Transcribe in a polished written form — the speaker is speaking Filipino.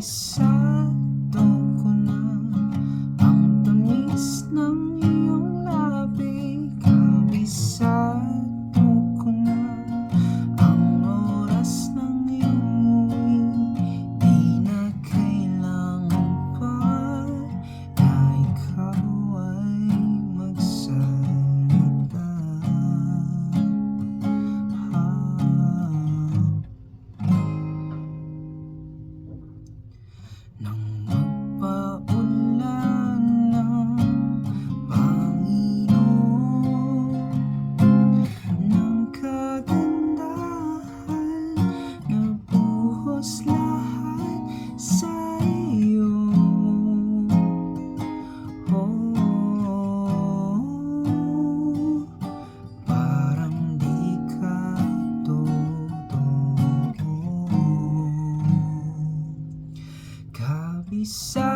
Kabisado ko na ang tamis ng iyong labi. Kabisado ko na ang oras ng iyong uwi. Di na kailangan pa na ikaw ay magsalita. Nang magpaulan ng Panginoon ng kagandahan, nabuhos lahat sa iyo. Parang di ka totoo. Kabisado